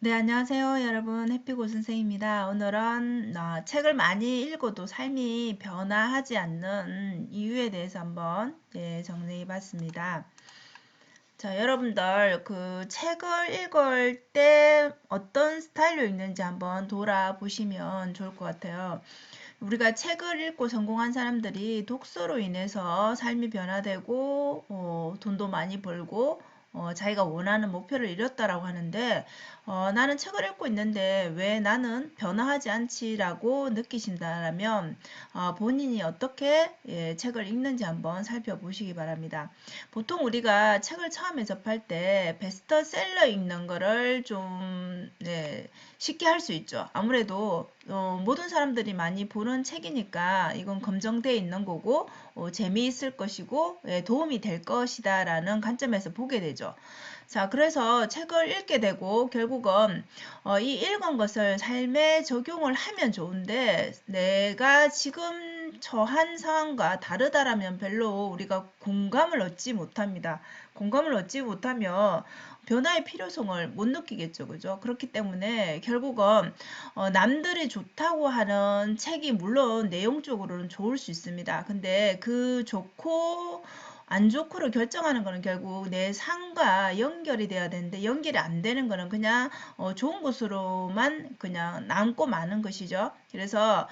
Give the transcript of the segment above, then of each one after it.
네, 안녕하세요, 여러분. 해피고 선생입니다. 오늘은 책을 많이 읽어도 삶이 변화하지 않는 이유에 대해서 한번 정리해 봤습니다. 자, 여러분들 그 책을 읽을 때 어떤 스타일로 읽는지 한번 돌아보시면 좋을 것 같아요. 우리가 책을 읽고 성공한 사람들이 독서로 인해서 삶이 변화되고 돈도 많이 벌고 자기가 원하는 목표를 이뤘다라고 하는데 나는 책을 읽고 있는데 왜 나는 변화하지 않지라고 느끼신다면 본인이 어떻게 책을 읽는지 한번 살펴보시기 바랍니다. 보통 우리가 책을 처음에 접할 때 베스트셀러 읽는 거를 좀 쉽게 할 수 있죠. 아무래도 모든 사람들이 많이 보는 책이니까 이건 검증되어 있는 거고 재미있을 것이고 도움이 될 것이다 라는 관점에서 보게 되죠. 자, 그래서 책을 읽게 되고 결국은 이 읽은 것을 삶에 적용을 하면 좋은데 내가 지금 처한 상황과 다르다라면 별로 우리가 공감을 얻지 못합니다. 공감을 얻지 못하면 변화의 필요성을 못 느끼겠죠. 그죠? 그렇기 때문에 결국은 남들이 좋다고 하는 책이 물론 내용적으로는 좋을 수 있습니다. 근데 그 좋고 안 좋고를 결정하는 거는 결국 내 삶과 연결이 돼야 되는데 연결이 안 되는 거는 그냥 좋은 것으로만 그냥 남고 마는 것이죠. 그래서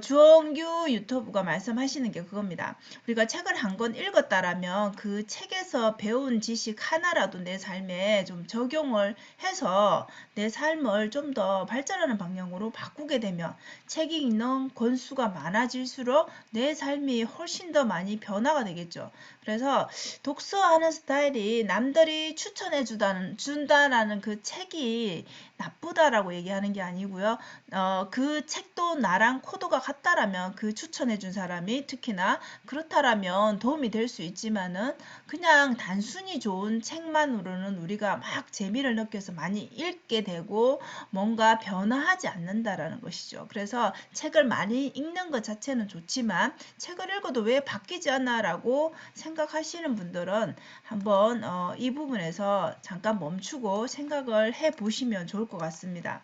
주원규 유튜브가 말씀하시는 게 그겁니다. 우리가 책을 한 권 읽었다라면 그 책에서 배운 지식 하나라도 내 삶에 좀 적용을 해서 내 삶을 좀 더 발전하는 방향으로 바꾸게 되면 책이 읽는 권수가 많아질수록 내 삶이 훨씬 더 많이 변화가 되겠죠. 그래서 독서하는 스타일이 남들이 추천해 준다라는 그 책이 나쁘다라고 얘기하는 게 아니고요. 그 책도 나랑 코드가 같다라면 그 추천해 준 사람이 특히나 그렇다라면 도움이 될 수 있지만은 그냥 단순히 좋은 책만으로는 우리가 막 재미를 느껴서 많이 읽게 되고 뭔가 변화하지 않는다라는 것이죠. 그래서 책을 많이 읽는 것 자체는 좋지만 책을 읽어도 왜 바뀌지 않나라고 생각하시는 분들은 한번 이 부분에서 잠깐 멈추고 생각을 해 보시면 좋을 것 같습니다.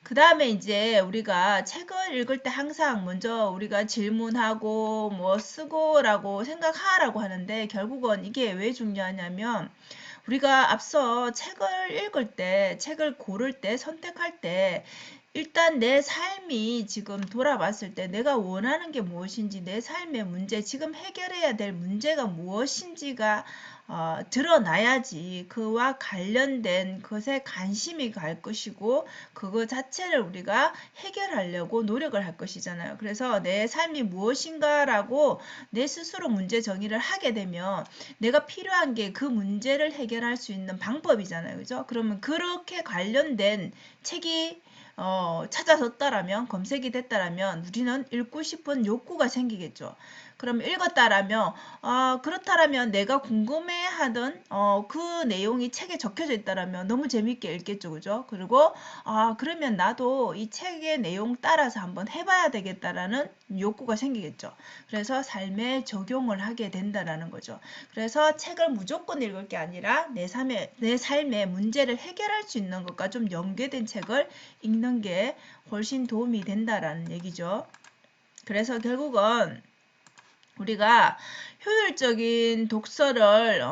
그 다음에 이제 우리가 책을 읽을 때 항상 먼저 우리가 질문하고 뭐 쓰고라고 생각하라고 하는데 결국은 이게 왜 중요하냐면 우리가 앞서 책을 읽을 때, 책을 고를 때, 선택할 때 일단 내 삶이 지금 돌아봤을 때 내가 원하는 게 무엇인지 내 삶의 문제, 지금 해결해야 될 문제가 무엇인지가 드러나야지 그와 관련된 것에 관심이 갈 것이고 그거 자체를 우리가 해결하려고 노력을 할 것이잖아요. 그래서 내 삶이 무엇인가라고 내 스스로 문제 정의를 하게 되면 내가 필요한 게 그 문제를 해결할 수 있는 방법이잖아요. 그죠? 그러면 그렇게 관련된 책이 찾아졌다라면 검색이 됐다라면 우리는 읽고 싶은 욕구가 생기겠죠. 그럼 읽었다라면 그렇다라면 내가 궁금해하던 그 내용이 책에 적혀져 있다라면 너무 재밌게 읽겠죠. 그죠? 그리고 그러면 나도 이 책의 내용 따라서 한번 해봐야 되겠다라는 욕구가 생기겠죠. 그래서 삶에 적용을 하게 된다라는 거죠. 그래서 책을 무조건 읽을 게 아니라 내 삶의 문제를 해결할 수 있는 것과 좀 연계된 책을 읽는 게 훨씬 도움이 된다라는 얘기죠. 그래서 결국은 우리가 효율적인 독서를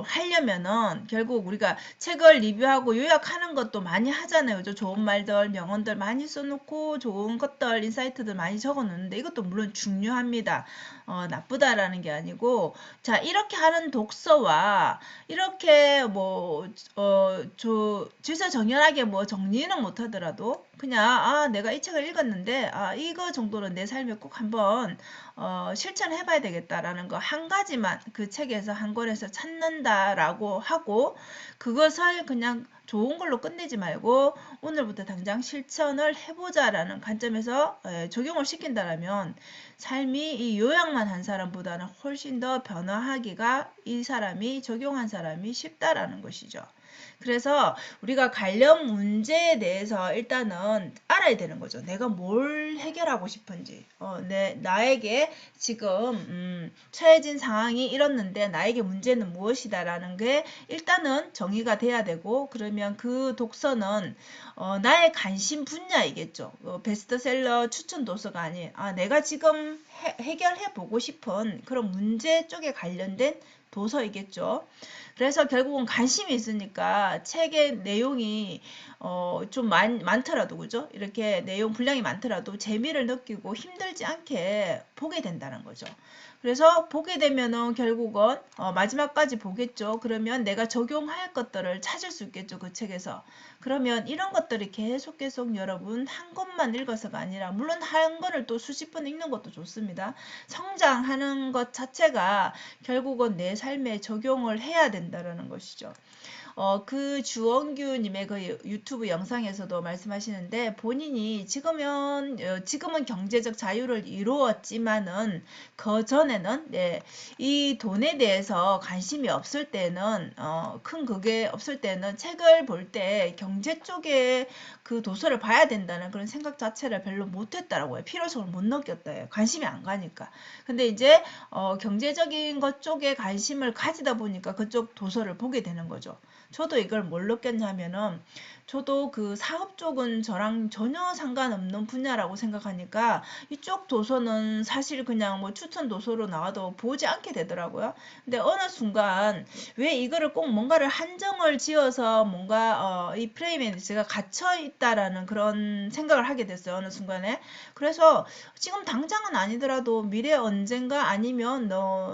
하려면은 결국 우리가 책을 리뷰하고 요약하는 것도 많이 하잖아요. 그죠? 좋은 말들, 명언들 많이 써놓고 좋은 것들, 인사이트들 많이 적어놓는데 이것도 물론 중요합니다. 나쁘다라는 게 아니고 자 이렇게 하는 독서와 이렇게 질서정연하게 뭐 정리는 못하더라도 그냥 내가 이 책을 읽었는데 이거 정도는 내 삶에 꼭 한번 실천해봐야 되겠다라는 거 한 가지만 그 책에서 한 권에서 찾는다라고 하고 그것을 그냥 좋은 걸로 끝내지 말고 오늘부터 당장 실천을 해보자라는 관점에서 적용을 시킨다라면 삶이 이 요약만 한 사람보다는 훨씬 더 변화하기가 이 사람이 적용한 사람이 쉽다라는 것이죠. 그래서 우리가 관련 문제에 대해서 일단은 알아야 되는 거죠. 내가 뭘 해결하고 싶은지. 나에게 지금 처해진 상황이 이렇는데 나에게 문제는 무엇이다라는 게 일단은 정의가 돼야 되고, 그러면 그 독서는 나의 관심 분야이겠죠. 베스트셀러 추천 도서가 아닌 내가 지금 해결해 보고 싶은 그런 문제 쪽에 관련된 도서이겠죠. 그래서 결국은 관심이 있으니까 책의 내용이 좀 많더라도, 그죠? 이렇게 내용 분량이 많더라도 재미를 느끼고 힘들지 않게 보게 된다는 거죠. 그래서 보게 되면은 결국은 마지막까지 보겠죠. 그러면 내가 적용할 것들을 찾을 수 있겠죠. 그 책에서. 그러면 이런 것들이 계속 여러분 한 권만 읽어서가 아니라, 물론 한 권을 또 수십 번 읽는 것도 좋습니다. 성장하는 것 자체가 결국은 내 삶에 적용을 해야 된다는 것이죠. 그 주원규님의 그 유튜브 영상에서도 말씀하시는데, 본인이 지금은 경제적 자유를 이루었지만은 그 전에는 이 돈에 대해서 관심이 없을 때는 큰 그게 없을 때는 책을 볼 때 경제 쪽에 그 도서를 봐야 된다는 그런 생각 자체를 별로 못했다라고 해요. 필요성을 못 느꼈다 해요. 관심이 안 가니까. 근데 이제 경제적인 것 쪽에 관심을 가지다 보니까 그쪽 도서를 보게 되는 거죠. 저도 이걸 뭘 느꼈냐면은, 저도 그 사업 쪽은 저랑 전혀 상관없는 분야라고 생각하니까 이쪽 도서는 사실 그냥 뭐 추천 도서로 나와도 보지 않게 되더라고요. 근데 어느 순간 왜 이거를 꼭 뭔가를 한정을 지어서 뭔가 이 프레임에 제가 갇혀 있다라는 그런 생각을 하게 됐어요. 어느 순간에. 그래서 지금 당장은 아니더라도 미래 언젠가 아니면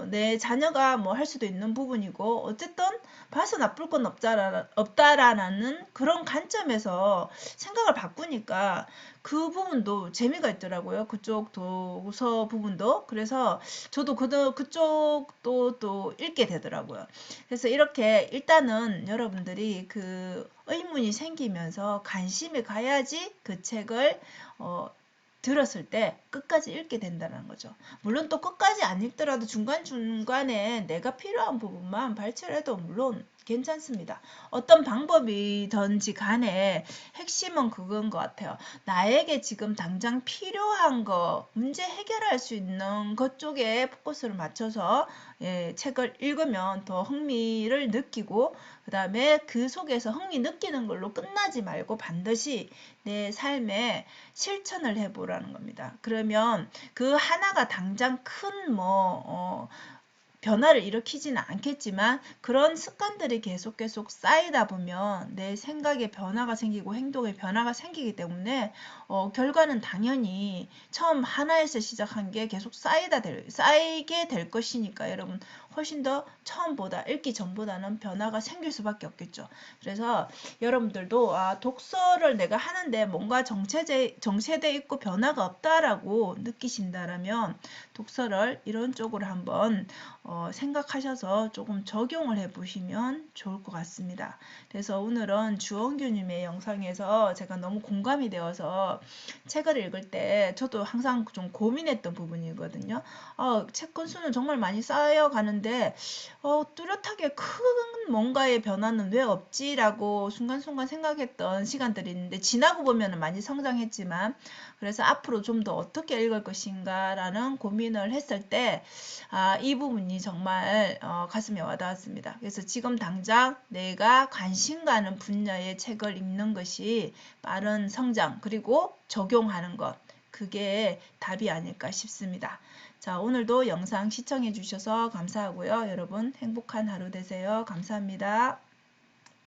내 자녀가 뭐 할 수도 있는 부분이고, 어쨌든 봐서 나쁠 건 없다라는 그런 관점에서 생각을 바꾸니까 그 부분도 재미가 있더라고요. 그쪽 도서 부분도. 그래서 저도 그쪽도 또 읽게 되더라고요. 그래서 이렇게 일단은 여러분들이 그 의문이 생기면서 관심이 가야지 그 책을 들었을 때 끝까지 읽게 된다는 거죠. 물론 또 끝까지 안 읽더라도 중간중간에 내가 필요한 부분만 발췌해도 물론 괜찮습니다. 어떤 방법이든지 간에 핵심은 그건 것 같아요. 나에게 지금 당장 필요한 거, 문제 해결할 수 있는 것 쪽에 포커스를 맞춰서 책을 읽으면 더 흥미를 느끼고, 그 다음에 그 속에서 흥미 느끼는 걸로 끝나지 말고 반드시 내 삶에 실천을 해보라는 겁니다. 그러면 그 하나가 당장 큰 변화를 일으키지는 않겠지만, 그런 습관들이 계속 쌓이다 보면 내 생각에 변화가 생기고 행동에 변화가 생기기 때문에 결과는 당연히 처음 하나에서 시작한 게 계속 쌓이게 될 것이니까, 여러분 훨씬 더 처음보다 읽기 전보다는 변화가 생길 수밖에 없겠죠. 그래서 여러분들도 독서를 내가 하는데 뭔가 정체돼 있고 변화가 없다라고 느끼신다라면 독서를 이런 쪽으로 한번 생각하셔서 조금 적용을 해보시면 좋을 것 같습니다. 그래서 오늘은 주원규님의 영상에서 제가 너무 공감이 되어서, 책을 읽을 때 저도 항상 좀 고민했던 부분이거든요. 책 건수는 정말 많이 쌓여가는데 뚜렷하게 큰 뭔가의 변화는 왜 없지라고 순간순간 생각했던 시간들이 있는데, 지나고 보면 많이 성장했지만, 그래서 앞으로 좀 더 어떻게 읽을 것인가 라는 고민을 했을 때 이 부분이 정말 가슴에 와닿았습니다. 그래서 지금 당장 내가 관심 가는 분야의 책을 읽는 것이 빠른 성장 그리고 적용하는 것, 그게 답이 아닐까 싶습니다. 자, 오늘도 영상 시청해 주셔서 감사하고요. 여러분 행복한 하루 되세요. 감사합니다.